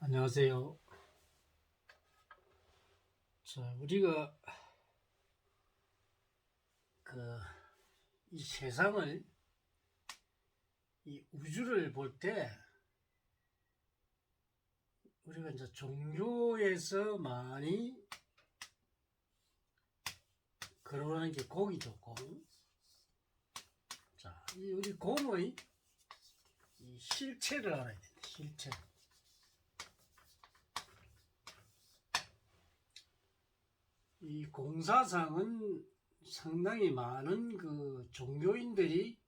안녕하세요. 자, 우리가 이 세상을, 이 우주를 볼 때 우리가 이제 종교에서 많이 거론하는 게 공이죠, 공. 자, 우리 공의 이 실체를 알아야 된다. 실체. 이 공사상은 상당히 많은 종교인들이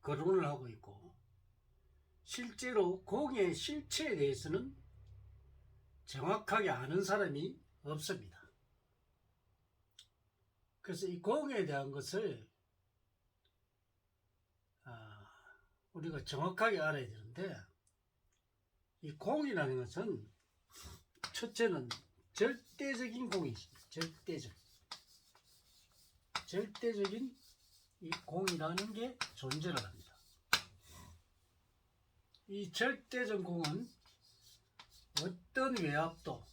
거론을 하고 있고, 실제로 공의 실체에 대해서는 정확하게 아는 사람이 없습니다. 그래서 이 공에 대한 것을 우리가 정확하게 알아야 되는데, 이 공이라는 것은 첫째는 절대적인 공이 있습니다. 절대적인 이 공이라는 게 존재를 합니다. 이 절대적 공은 어떤 외압도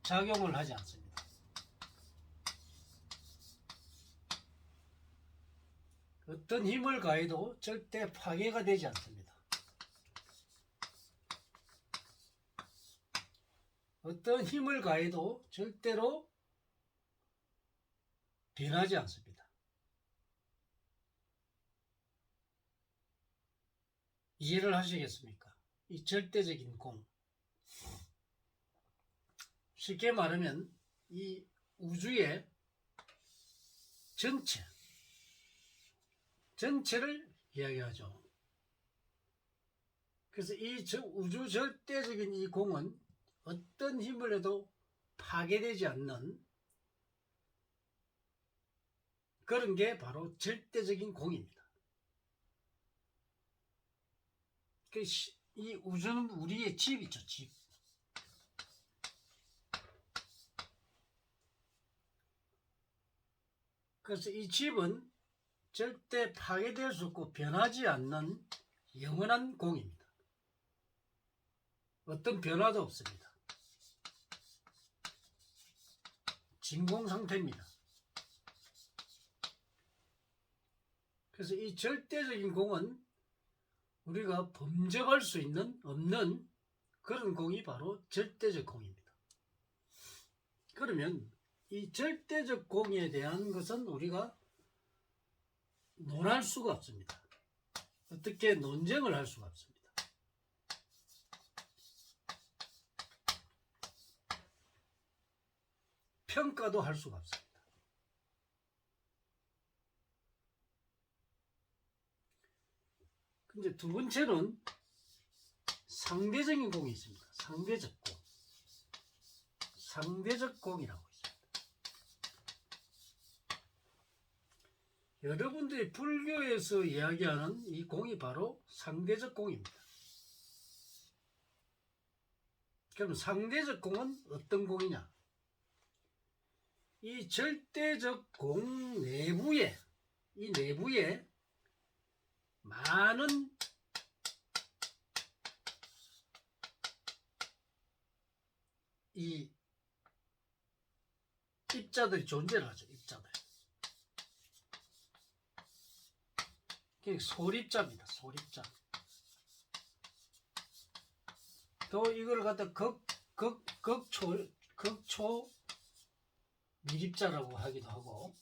작용을 하지 않습니다. 어떤 힘을 가해도 절대 파괴가 되지 않습니다. 어떤 힘을 가해도 절대로 변하지 않습니다. 이해를 하시겠습니까? 이 절대적인 공. 쉽게 말하면 이 우주의 전체를 이야기하죠. 그래서 이 우주 절대적인 이 공은 어떤 힘을 해도 파괴되지 않는 그런 게 절대적인 공입니다. 이 우주는 우리의 집이죠, 집. 그래서 이 집은 절대 파괴될 수 없고 변하지 않는 영원한 공입니다. 어떤 변화도 없습니다. 진공 상태입니다. 그래서 이 절대적인 공은 우리가 범접할 수 없는 그런 공이 바로 절대적 공입니다. 그러면 이 절대적 공에 대한 것은 우리가 논할 수가 없습니다. 어떻게 논쟁을 할 수가 없습니다. 평가도 할 수가 없습니다. 근데 두 번째는 상대적인 공이 있습니다. 상대적 공이라고 있습니다. 여러분들이 불교에서 이야기하는 이 공이 바로 상대적 공입니다. 그럼 상대적 공은 어떤 공이냐? 이 절대적 공 내부에 많은 이 입자들이 존재를 하죠. 입자들. 소립자입니다. 소립자. 또 이걸 갖다 극초 미립자라고 하기도 하고,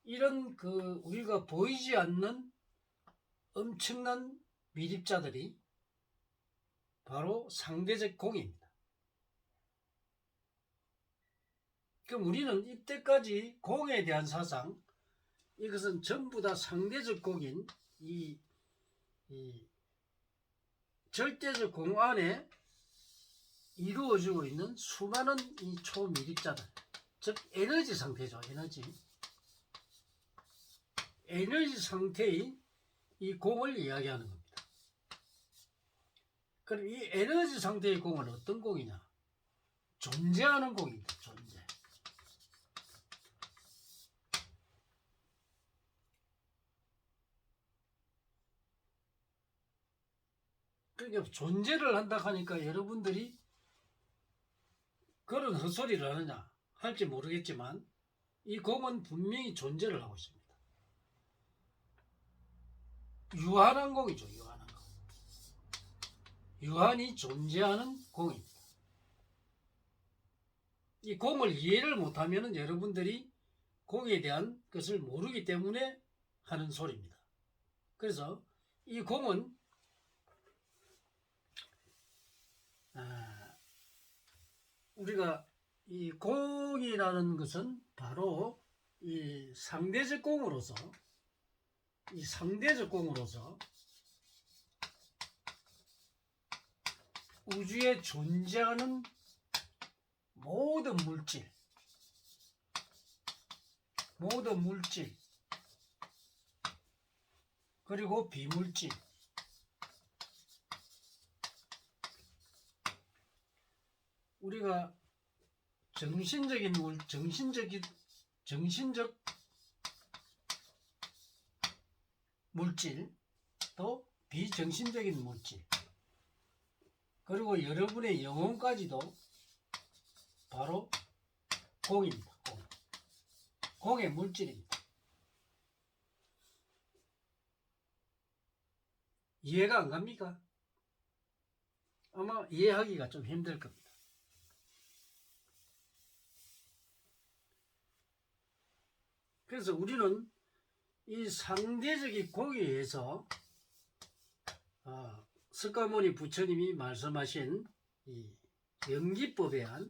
이런 우리가 보이지 않는 엄청난 미립자들이 바로 상대적 공입니다. 그럼 우리는 이때까지 공에 대한 사상, 이것은 전부 다 상대적 공인 이 절대적 공 안에 이루어지고 있는 수많은 이 초미립자들, 즉 에너지 상태죠. 에너지 상태의 이 공을 이야기하는 겁니다. 그럼 이 에너지 상태의 공은 어떤 공이냐? 존재하는 공입니다. 존재. 그러니까 존재를 한다 하니까 여러분들이 그런 헛소리를 하느냐 할지 모르겠지만 이 공은 분명히 존재를 하고 있습니다. 유한한 공이죠. 유한한 공. 유한히 존재하는 공입니다. 이 공을 이해를 못하면 여러분들이 공에 대한 것을 모르기 때문에 하는 소리입니다. 그래서 이 공은 우리가 이 공이라는 것은 바로 이 상대적 공으로서 우주에 존재하는 모든 물질 그리고 비물질 우리가 정신적 물질 또 비정신적인 물질 그리고 여러분의 영혼까지도 바로 공입니다. 공의 물질입니다. 이해가 안 갑니까? 아마 이해하기가 좀 힘들 겁니다. 그래서 우리는 이 상대적인 공에 의해서 석가모니 부처님이 말씀하신 이 연기법에 한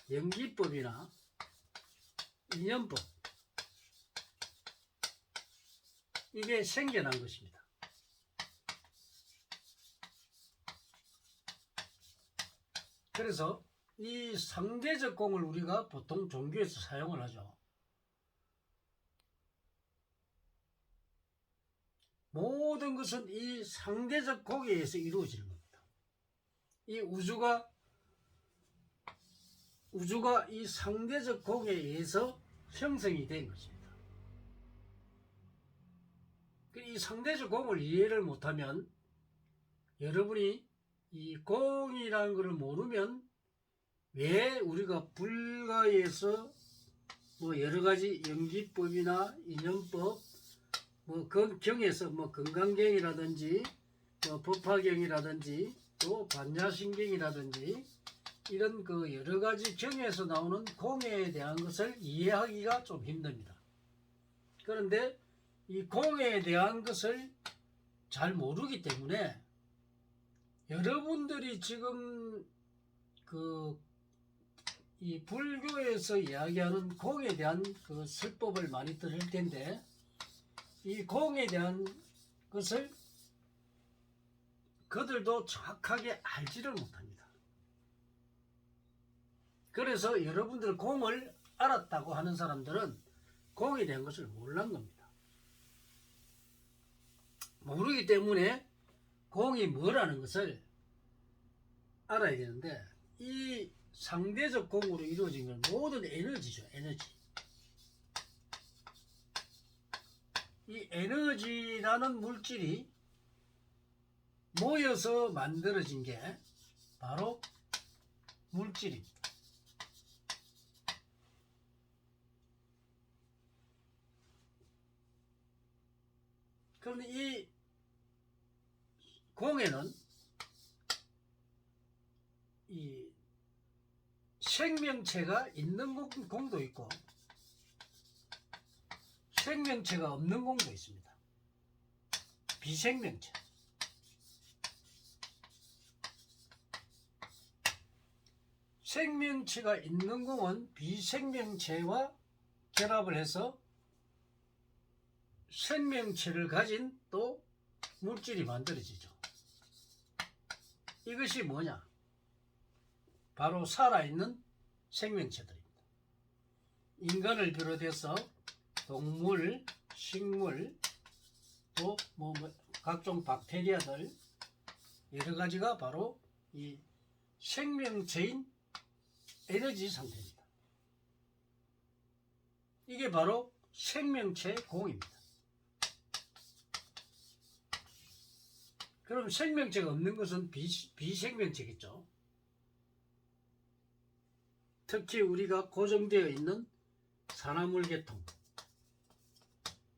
연기법이나 인연법 이게 생겨난 것입니다. 그래서 이 상대적 공을 우리가 보통 종교에서 사용을 하죠. 모든 것은 이 상대적 공에 의해서 이루어지는 겁니다. 이 우주가 이 상대적 공에 의해서 형성이 된 것입니다. 이 상대적 공을 이해를 못하면 여러분이 이 공이라는 것을 모르면 왜 우리가 불가에서 여러가지 연기법이나 인연법 경에서 건강경이라든지 법화경이라든지 또 반야신경이라든지 이런 여러가지 경에서 나오는 공에 대한 것을 이해하기가 좀 힘듭니다. 그런데 이 공에 대한 것을 잘 모르기 때문에 여러분들이 지금 이 불교에서 이야기하는 공에 대한 설법을 많이 들을 텐데 이 공에 대한 것을 그들도 정확하게 알지를 못합니다. 그래서 여러분들 공을 알았다고 하는 사람들은 공에 대한 것을 몰란 겁니다. 모르기 때문에 공이 뭐라는 것을 알아야 되는데 이 상대적 공으로 이루어진 건 모든 에너지죠. 에너지. 이 에너지라는 물질이 모여서 만들어진 게 바로 물질입니다. 그런데 이 공에는 이 생명체가 있는 공도 있고 생명체가 없는 공도 있습니다. 비생명체. 생명체가 있는 공은 비생명체와 결합을 해서 생명체를 가진 또 물질이 만들어지죠. 이것이 뭐냐? 바로 살아있는 생명체들입니다. 인간을 비롯해서 동물, 식물, 또 각종 박테리아들 여러 가지가 바로 이 생명체인 에너지 상태입니다. 이게 바로 생명체 공입니다. 그럼 생명체가 없는 것은 비생명체겠죠. 특히 우리가 고정되어 있는 산화물 계통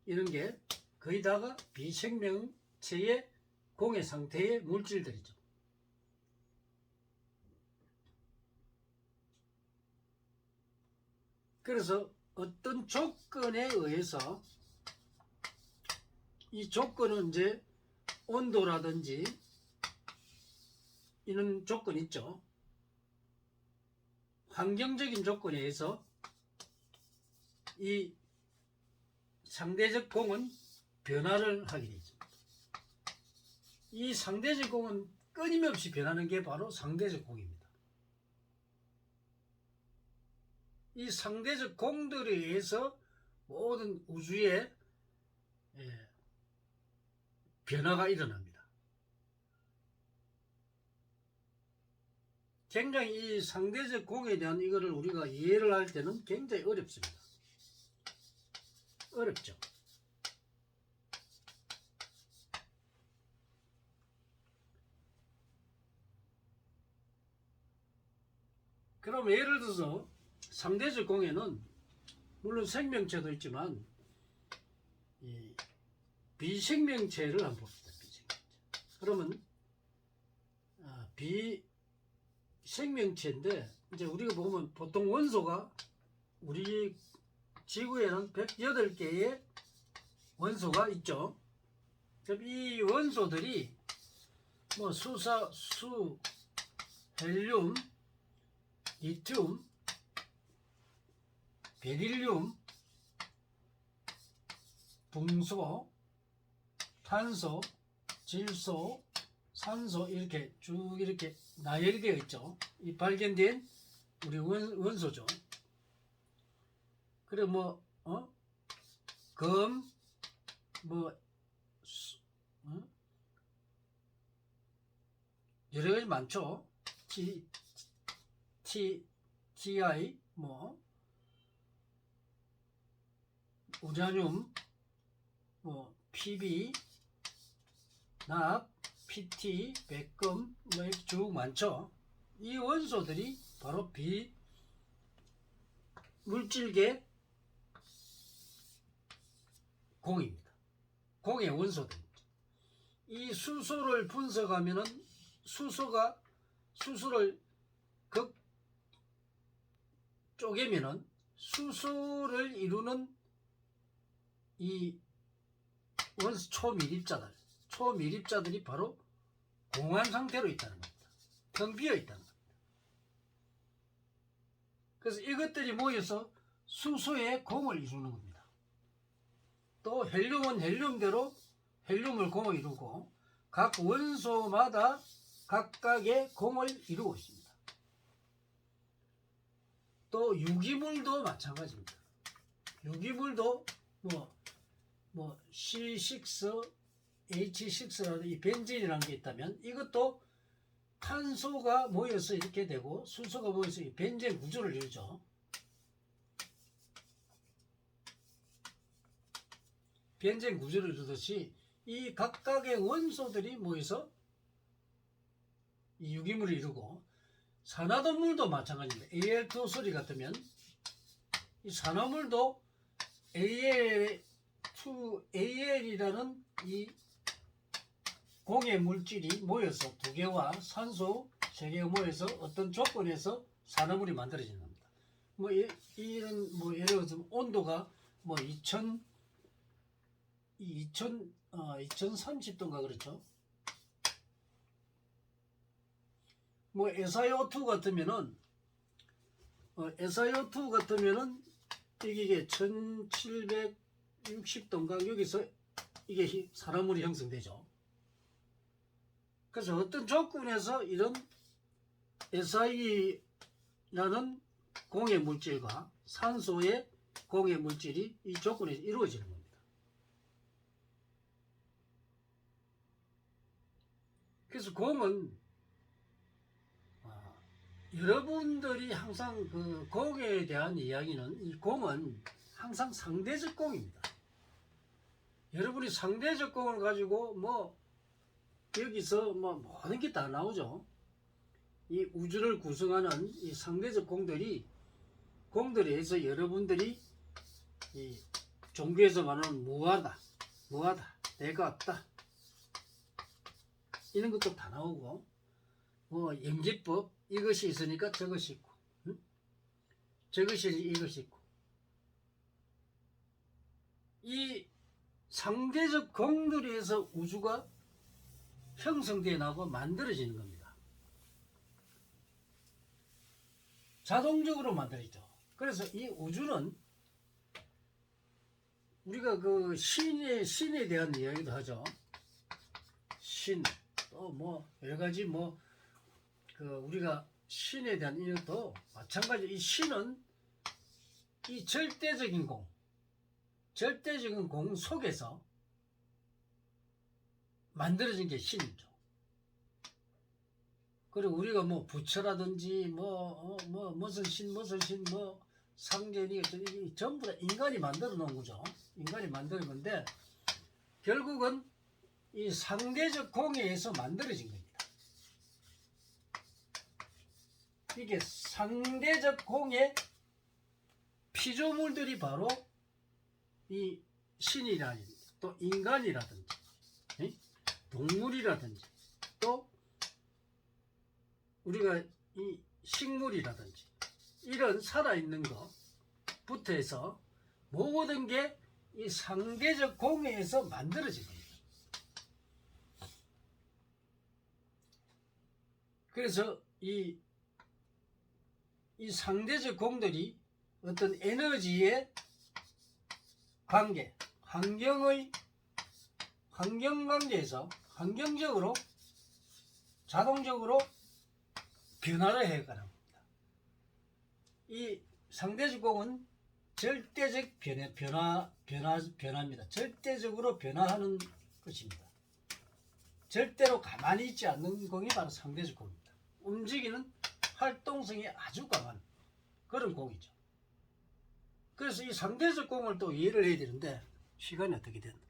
이런 게 거의 다가 비생명체의 공해 상태의 물질들이죠. 그래서 어떤 조건에 의해서 이 조건은 이제 온도라든지 이런 조건 있죠. 환경적인 조건에 의해서 이 상대적 공은 변화를 하게 되죠. 이 상대적 공은 끊임없이 변하는 게 바로 상대적 공입니다. 이 상대적 공들에 의해서 모든 우주의 변화가 일어납니다. 굉장히 이 상대적 공에 대한 이거를 우리가 이해를 할 때는 굉장히 어렵습니다. 어렵죠. 그럼 예를 들어서 상대적 공에는 물론 생명체도 있지만 이 비생명체를 한번 봅시다. 비생명체. 그러면 비생명체인데 이제 우리가 보면 보통 원소가 우리 지구에는 108개의 원소가 있죠. 그럼 이 원소들이 뭐 수소, 헬륨, 리튬, 베릴륨, 붕소, 탄소, 질소, 산소 이렇게 쭉 이렇게 나열이 되어 있죠. 이 발견된 우리 원소죠. 그래 검, 여러 가지 많죠. TI 우라늄, PB, 납, PT, 백금 이렇게 쭉 많죠. 이 원소들이 바로 비물질계 공입니다. 공의 원소들입니다. 이 수소를 분석하면은 수소를 쪼개면은 수소를 이루는 이 원소 초미립자들이 바로 공한 상태로 있다는 겁니다. 텅 비어 있다는 겁니다. 그래서 이것들이 모여서 수소의 공을 이루는 겁니다. 또 헬륨은 헬륨대로 헬륨을 공을 이루고 각 원소마다 각각의 공을 이루고 있습니다. 또 유기물도 마찬가지입니다. 유기물도 C6, H6라는 이 벤젠이라는 게 있다면 이것도 탄소가 모여서 이렇게 되고 수소가 모여서 이 벤젠 구조를 이루죠. 벤젠 구조를 이루듯이 이 각각의 원소들이 모여서 이 유기물을 이루고 산화동물도 마찬가지입니다. Al2 소리 같으면 이 산화물도 AL이라는 이 공해 물질이 모여서 두 개와 산소 세 개가 모여서 어떤 조건에서 산화물이 만들어지는 겁니다. 예를 들어서 온도가 2030도인가 그렇죠. SiO2 같으면은 이게 1760도인가 여기서 이게 산화물이 형성되죠. 그래서 어떤 조건에서 이런 Si라는 공해 물질과 산소의 공해 물질이 이 조건에서 이루어지는 겁니다. 그래서 공은 여러분들이 항상 그 공에 대한 이야기는 이 공은 항상 상대적 공입니다. 여러분이 상대적 공을 가지고 여기서 뭐 모든 게 다 나오죠. 이 우주를 구성하는 이 상대적 공들에 의해서 여러분들이 이 종교에서 말하는 무하다, 내가 없다, 이런 것도 다 나오고, 뭐 연기법, 이것이 있으니까 저것이 있고, 저것이 이것이 있고, 이 상대적 공들에 의해서 우주가 형성되어 나고 만들어지는 겁니다. 자동적으로 만들어지죠. 그래서 이 우주는 우리가 그 신에 대한 이야기도 하죠. 신, 또 뭐 여러 가지 뭐 그 우리가 신에 대한 이것도 마찬가지로 이 신은 이 절대적인 공 속에서 만들어진 게 신이죠. 그리고 우리가 뭐 부처라든지 무슨 신 뭐 상견이 어쩌니 전부 다 인간이 만들어 놓은 거죠. 인간이 만드는 건데 결국은 이 상대적 공에 의해서 만들어진 겁니다. 이게 상대적 공의 피조물들이 바로 이 신이라든지 또 인간이라든지 동물이라든지 또 우리가 이 식물이라든지 이런 살아있는 것부터 해서 모든 게 이 상대적 공에 의해서 만들어진 겁니다. 그래서 이 상대적 공들이 어떤 에너지의 관계, 환경 관계에서 환경적으로 자동적으로 변화를 해가는 겁니다. 이 상대적 공은 절대적 변화입니다. 절대적으로 변화하는 것입니다. 절대로 가만히 있지 않는 공이 바로 상대적 공입니다. 움직이는 활동성이 아주 강한 그런 공이죠. 그래서 이 상대적 공을 또 이해를 해야 되는데 시간이 어떻게 됐나?